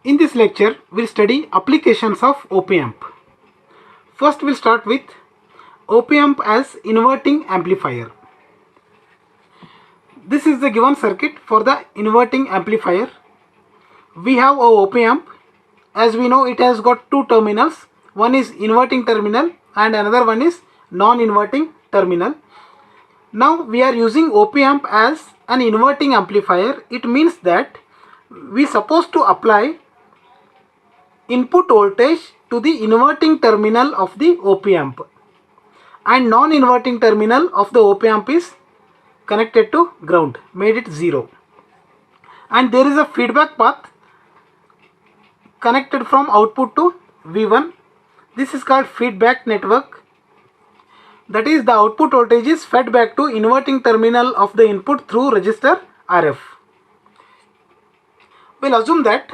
In this lecture, we'll study applications of op-amp. First, we'll start with op-amp as inverting amplifier. This is the given circuit for the inverting amplifier. We have a op-amp. As we know, it has got two terminals. One is inverting terminal and another one is non-inverting terminal. Now we are using op-amp as an inverting amplifier. It means that we supposed to apply input voltage to the inverting terminal of the op-amp, and non-inverting terminal of the op-amp is connected to ground, made it 0, and there is a feedback path connected from output to V1. This is called feedback network. That is, the output voltage is fed back to inverting terminal of the input through resistor RF. We'll assume that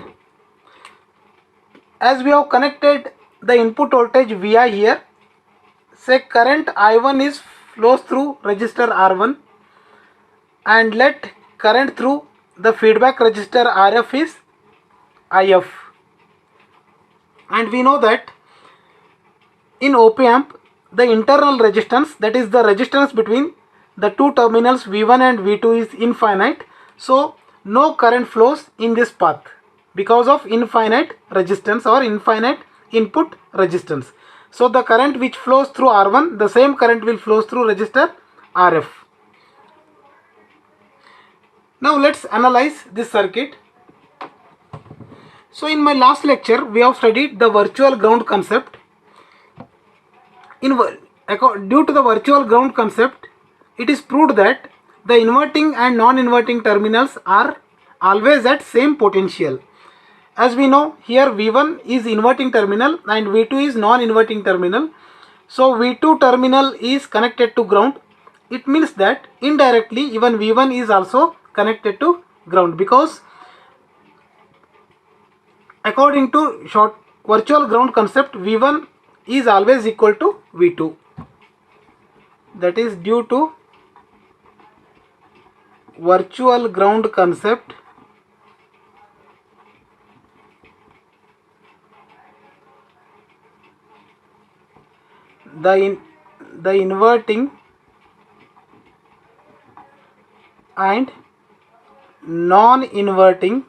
as we have connected the input voltage Vi here, say current I1 is flows through resistor R1, and let current through the feedback resistor RF is IF. And we know that in op-amp the internal resistance, that is the resistance between the two terminals V1 and V2, is infinite. So no current flows in this path because of infinite resistance or infinite input resistance. So the current which flows through R1, the same current will flow through resistor RF. Now let's analyze this circuit. So in my last lecture we have studied the virtual ground concept. Due to the virtual ground concept, it is proved that the inverting and non-inverting terminals are always at same potential. As we know, here V1 is inverting terminal and V2 is non-inverting terminal. So V2 terminal is connected to ground. It means that indirectly even V1 is also connected to ground, because according to virtual ground concept, V1 is always equal to V2. That is, due to virtual ground concept, the inverting and non-inverting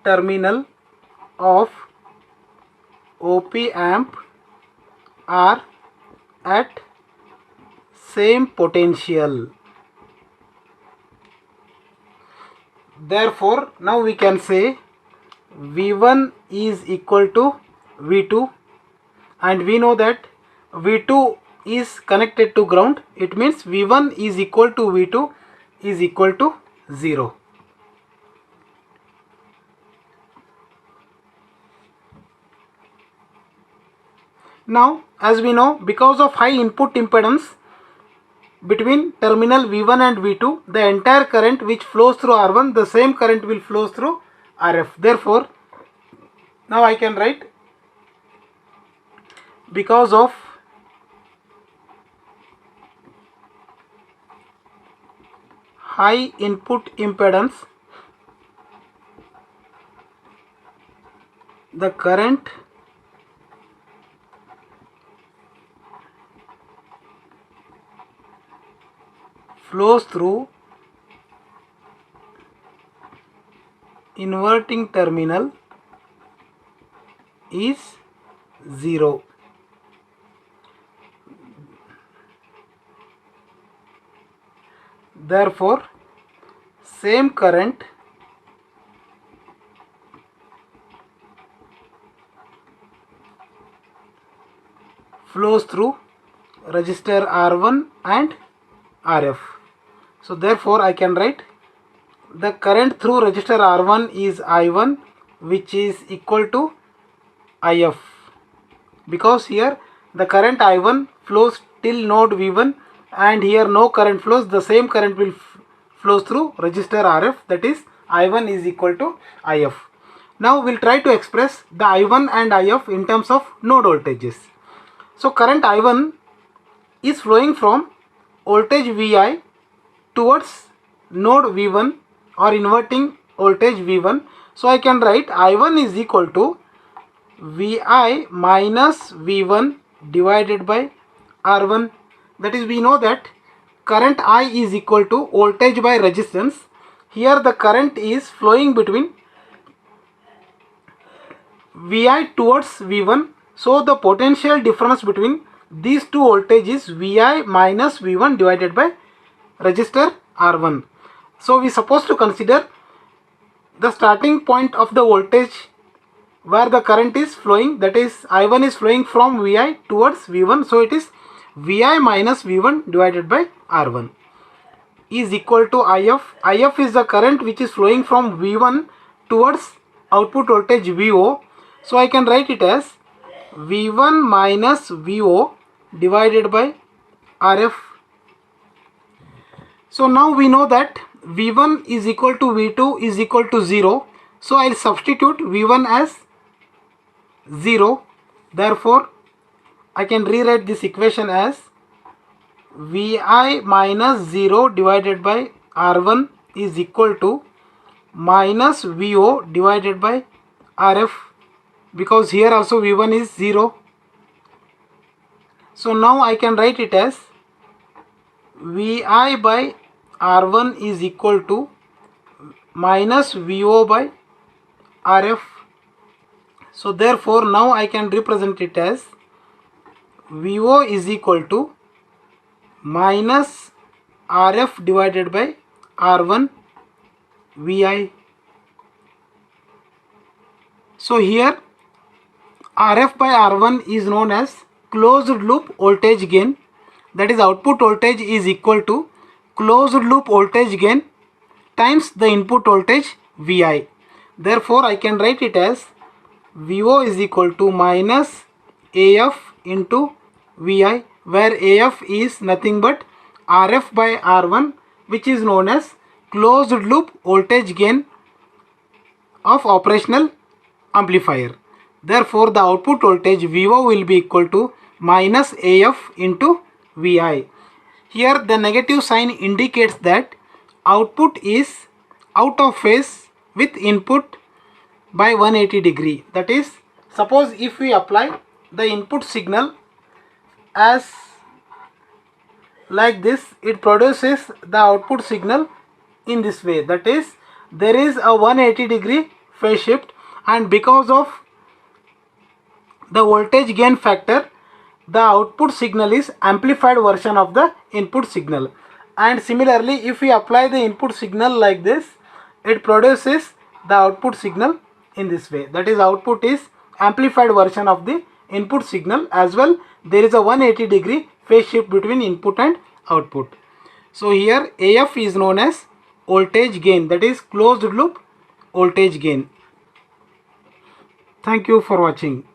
terminal of op-amp are at same potential. Therefore, now we can say V1 is equal to V2, and we know that V2 is connected to ground. It means V1 is equal to V2 is equal to 0. Now, as we know, because of high input impedance between terminal V1 and V2, the entire current which flows through R1, the same current will flow through RF. Therefore, now I can write, because of high input impedance, the current flows through inverting terminal is 0. Therefore, same current flows through resistor R1 and RF. So therefore I can write the current through resistor R1 is I1, which is equal to IF, because here the current I1 flows till node V1 and here no current flows. The same current will flows through resistor RF, that is I1 is equal to IF. Now we'll try to express the I1 and IF in terms of node voltages. So current I1 is flowing from voltage Vi towards node V1 or inverting voltage V1. So I can write I1 is equal to Vi minus V1 divided by R1. That is, we know that current I is equal to voltage by resistance. Here the current is flowing between Vi towards V1. So the potential difference between these two voltages is Vi minus V1 divided by resistor R1. So we supposed to consider the starting point of the voltage where the current is flowing, that is I1 is flowing from Vi towards V1. So it is Vi minus V1 divided by R1 is equal to If. If is the current which is flowing from V1 towards output voltage Vo. So I can write it as V1 minus Vo divided by Rf. So now we know that V1 is equal to V2 is equal to 0. So I'll substitute V1 as 0. Therefore, I can rewrite this equation as Vi minus 0 divided by R1 is equal to minus Vo divided by Rf, because here also V1 is 0. So now I can write it as Vi by R1 is equal to minus Vo by Rf. So therefore now I can represent it as Vo is equal to minus Rf divided by R1 Vi. So here Rf by R1 is known as closed loop voltage gain. That is, output voltage is equal to closed loop voltage gain times the input voltage Vi. Therefore I can write it as Vo is equal to minus Af into Vi, where Af is nothing but Rf by R1, which is known as closed loop voltage gain of operational amplifier. Therefore the output voltage Vo will be equal to minus Af into Vi. Here the negative sign indicates that output is out of phase with input by 180 degree. That is, suppose if we apply the input signal as like this, it produces the output signal in this way. That is, there is a 180 degree phase shift, and because of the voltage gain factor, the output signal is amplified version of the input signal. And similarly, if we apply the input signal like this, it produces the output signal in this way. That is, output is amplified version of the input signal. As well, there is a 180 degree phase shift between input and output. So here AF is known as voltage gain, that is closed loop voltage gain. Thank you for watching.